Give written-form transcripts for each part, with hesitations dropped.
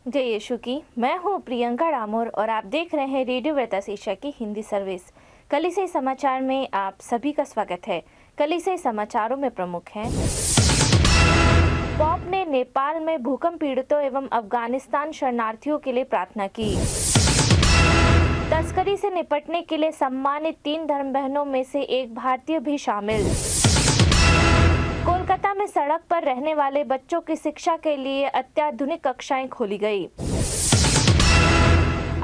जय यीशु की। मैं हूँ प्रियंका डामोर और आप देख रहे हैं रेडियो वृता एशिया की हिंदी सर्विस। कलीसिया समाचार में आप सभी का स्वागत है। कलीसिया समाचारों में प्रमुख हैं। पॉप ने नेपाल में भूकंप पीड़ितों एवं अफगानिस्तान शरणार्थियों के लिए प्रार्थना की। तस्करी से निपटने के लिए सम्मानित 3 धर्म बहनों में से एक भारतीय भी शामिल। कोलकाता में सड़क पर रहने वाले बच्चों की शिक्षा के लिए अत्याधुनिक कक्षाएं खोली गई।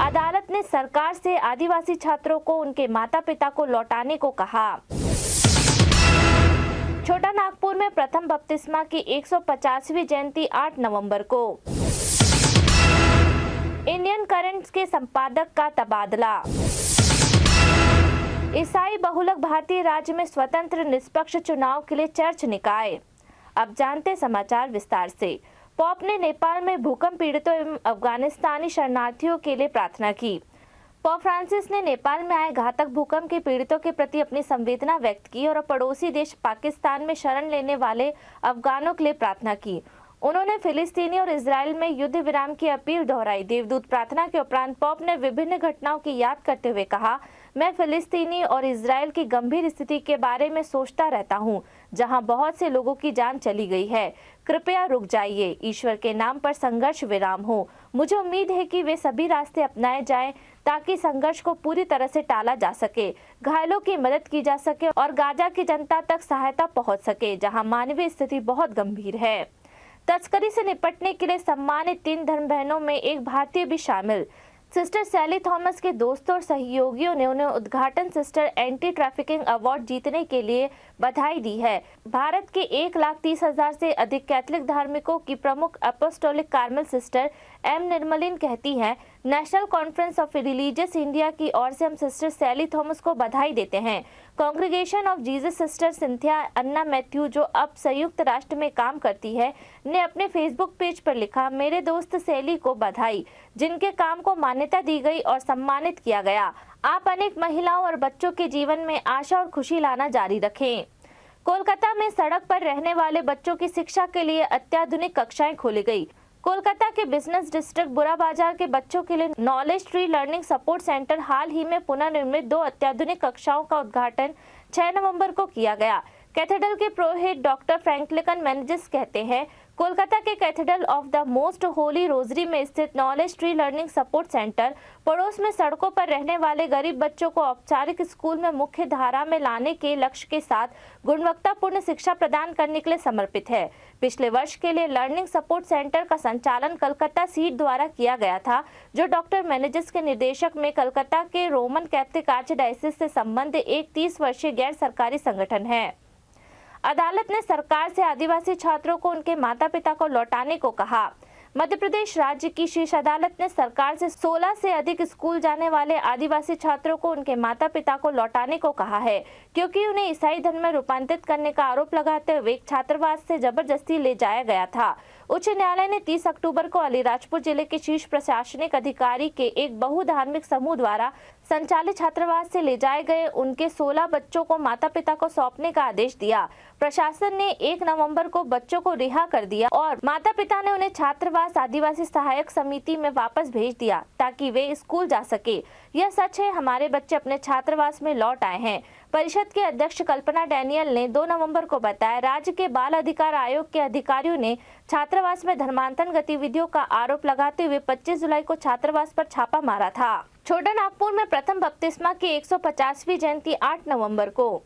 अदालत ने सरकार से आदिवासी छात्रों को उनके माता पिता को लौटाने को कहा। छोटा नागपुर में प्रथम बपतिस्मा की 150वीं जयंती 8 नवंबर को। इंडियन करेंट्स के संपादक का तबादला। ईसाई बहुलक भारतीय राज्य में स्वतंत्र निष्पक्ष चुनाव के लिए चर्च निकाय। अब जानते समाचार विस्तार से। पॉप ने नेपाल में भूकंप पीड़ितों एवं अफगानिस्तानी शरणार्थियों के लिए प्रार्थना की। पॉप फ्रांसिस ने नेपाल में आए घातक भूकंप के पीड़ितों के प्रति अपनी संवेदना व्यक्त की और पड़ोसी देश पाकिस्तान में शरण लेने वाले अफगानों के लिए प्रार्थना की। उन्होंने फिलिस्तीनी और इजराइल में युद्ध विराम की अपील दोहराई। देवदूत प्रार्थना के उपरांत पॉप ने विभिन्न घटनाओं की याद करते हुए कहा, मैं फिलिस्तीनी और इजराइल की गंभीर स्थिति के बारे में सोचता रहता हूं, जहां बहुत से लोगों की जान चली गई है। कृपया रुक जाइए, ईश्वर के नाम पर संघर्ष विराम हो। मुझे उम्मीद है कि वे सभी रास्ते अपनाए जाएं ताकि संघर्ष को पूरी तरह से टाला जा सके, घायलों की मदद की जा सके और गाजा की जनता तक सहायता पहुंच सके, जहां मानवीय स्थिति बहुत गंभीर है। तस्करी से निपटने के लिए सम्मानित 3 धर्म बहनों में एक भारतीय भी शामिल। सिस्टर सैली थॉमस के दोस्तों और सहयोगियों ने उन्हें उद्घाटन सिस्टर एंटी ट्रैफिकिंग अवार्ड जीतने के लिए बधाई दी है। भारत के 1,30,000 से अधिक कैथोलिक धार्मिकों की प्रमुख अपोस्टोलिक कार्मेल सिस्टर एम निर्मलिन कहती हैं, national conference of religious India की ओर से हम सिस्टर सैली थॉमस को बधाई देते हैं। Congregation of Jesus sister Cynthia Anna Matthew, जो अब संयुक्त राष्ट्र में काम करती है, ने अपने फेसबुक पेज पर लिखा, मेरे दोस्त सैली को बधाई, जिनके काम को मान्यता दी गई और सम्मानित किया गया। आप अनेक महिलाओं और बच्चों के जीवन में आशा और खुशी लाना जारी रखें। कोलकाता में सड़क पर रहने वाले बच्चों की शिक्षा के लिए अत्याधुनिक कक्षाएं खोली गई। कोलकाता के बिजनेस डिस्ट्रिक्ट बुरा बाजार के बच्चों के लिए knowledge tree learning support centre हाल ही में पुनर्निर्मित 2 अत्याधुनिक कक्षाओं का उद्घाटन 6 नवंबर को किया गया। कैथेड्रल के पुरोहित डॉक्टर फ्रैंकलिन मेनेजिस कहते हैं, कोलकाता के cathedral of the most Holi rosary में स्थित knowledge tree learning support centre पड़ोस में सड़कों पर रहने वाले गरीब बच्चों को औपचारिक स्कूल में मुख्य धारा में लाने के लक्ष्य के साथ गुणवत्तापूर्ण शिक्षा प्रदान करने के लिए समर्पित है। पिछले वर्ष के लिए लर्निंग सपोर्ट सेंटर का संचालन कलकत्ता सीट द्वारा किया गया था, जो डॉक्टर मेनेजिस के निर्देशक में कलकत्ता के रोमन कैथोलिक आर्चडायसिस से संबंधित एक 30 वर्षीय गैर सरकारी संगठन है। अदालत ने सरकार से आदिवासी छात्रों को उनके माता पिता को लौटाने को कहा। मध्य प्रदेश राज्य की शीर्ष अदालत ने सरकार से 16 से अधिक स्कूल जाने वाले आदिवासी छात्रों को उनके माता पिता को लौटाने को कहा है, क्योंकि उन्हें ईसाई धर्म में रूपांतरित करने का आरोप लगाते हुए एक छात्रावास से जबरदस्ती ले जाया गया था। उच्च न्यायालय ने 30 अक्टूबर को अलीराजपुर जिले के शीर्ष प्रशासनिक अधिकारी के एक बहुधार्मिक समूह द्वारा संचालित छात्रावास से ले जाए गए उनके 16 बच्चों को माता पिता को सौंपने का आदेश दिया। प्रशासन ने 1 नवंबर को बच्चों को रिहा कर दिया और माता पिता ने उन्हें छात्रावास आदिवासी सहायक समिति में वापस भेज दिया ताकि वे स्कूल जा सके। यह सच है, हमारे बच्चे अपने छात्रावास में लौट आए हैं। परिषद के अध्यक्ष कल्पना डैनियल ने 2 नवंबर को बताया, राज्य के बाल अधिकार आयोग के अधिकारियों ने छात्रावास में धर्मांतरण गतिविधियों का आरोप लगाते हुए 25 जुलाई को छात्रावास पर छापा मारा था। छोटा नागपुर में प्रथम बपतिस्मा की 150वीं जयंती 8 नवंबर को।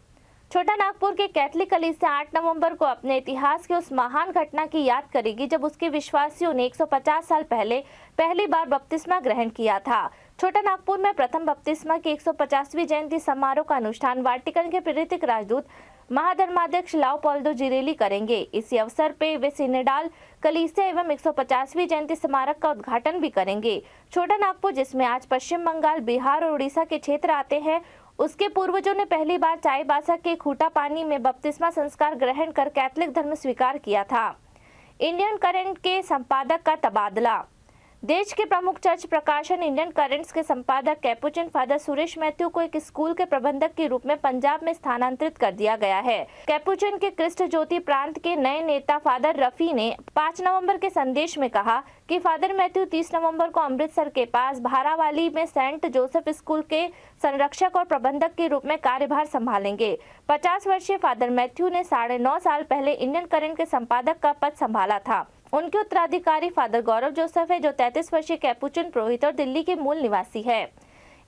छोटा नागपुर के कैथोलिक कलीसिया 8 नवंबर को अपने इतिहास की उस महान घटना की याद करेगी जब उसके विश्वासियों ने 150 साल पहले पहली बार बपतिस्मा ग्रहण किया था। छोटा नागपुर में प्रथम बपतिस्मा की 150वीं जयंती समारोह का अनुष्ठान वाटिकन के प्रेरित राजदूत महाधर्माध्यक्ष लाओपोल्दो जिरेली करेंगे। इसी अवसर पे वे सिनेडाल कलीसिया एवं 150वीं जयंती स्मारक का उद्घाटन भी करेंगे। छोटा नागपुर, जिसमें आज पश्चिम बंगाल, बिहार और उड़ीसा के क्षेत्र आते हैं, उसके पूर्वजों ने पहली बार चाईबासा के खूटा पानी में बपतिस्मा संस्कार ग्रहण कर कैथोलिक धर्म स्वीकार किया था। इंडियन करेंट के संपादक का तबादला। देश के प्रमुख चर्च प्रकाशन इंडियन करेंट्स के संपादक कैपुचिन फादर सुरेश मैथ्यू को एक स्कूल के प्रबंधक के रूप में पंजाब में स्थानांतरित कर दिया गया है। कैपुचिन के क्रिस्ट ज्योति प्रांत के नए नेता फादर रफी ने 5 नवंबर के संदेश में कहा कि फादर मैथ्यू 30 नवंबर को अमृतसर के पास भारावाली में सेंट जोसेफ स्कूल के संरक्षक और प्रबंधक के रूप में कार्यभार संभालेंगे। 50 वर्षीय फादर मैथ्यू ने 9.5 साल पहले इंडियन करेंट के संपादक का पद संभाला था। उनके उत्तराधिकारी फादर गौरव जोसेफ है, जो 33 वर्षीय कैपुचिन पुरोहित और दिल्ली के मूल निवासी है।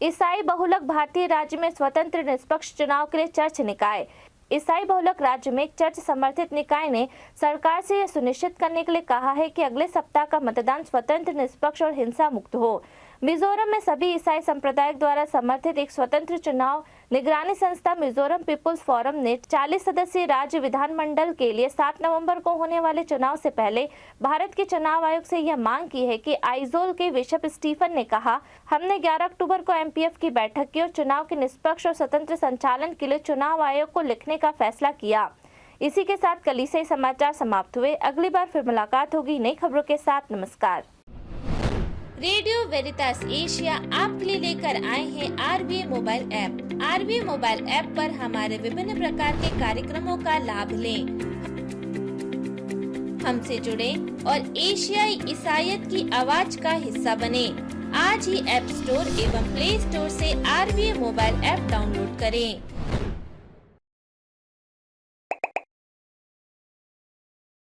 ईसाई बहुलक भारतीय राज्य में स्वतंत्र निष्पक्ष चुनाव के लिए चर्च निकाय। ईसाई बहुलक राज्य में एक चर्च समर्थित निकाय ने सरकार से यह सुनिश्चित करने के लिए कहा है कि अगले सप्ताह का मतदान स्वतंत्र, निष्पक्ष और हिंसा मुक्त हो। मिजोरम में सभी ईसाई संप्रदाय द्वारा समर्थित एक स्वतंत्र चुनाव निगरानी संस्था मिजोरम पीपुल्स फोरम ने 40 सदस्यीय राज्य विधानमंडल के लिए 7 नवंबर को होने वाले चुनाव से पहले भारत के चुनाव आयोग से यह मांग की है कि आइजोल के बिशप स्टीफन ने कहा, हमने 11 अक्टूबर को एमपीएफ की बैठक की और चुनाव के निष्पक्ष और स्वतंत्र संचालन के लिए चुनाव आयोग को लिखने का फैसला किया। इसी के साथ कलीसियाई समाचार समाप्त हुए। अगली बार फिर मुलाकात होगी नई खबरों के साथ। नमस्कार। रेडियो वेरितास एशिया आपके लिए लेकर आए हैं RBA mobile app. RBA mobile app पर हमारे विभिन्न प्रकार के कार्यक्रमों का लाभ लें, हमसे जुड़े और एशियाई ईसाईयत की आवाज का हिस्सा बने। आज ही ऐप स्टोर एवं प्ले स्टोर से आरबीए मोबाइल ऐप डाउनलोड करें।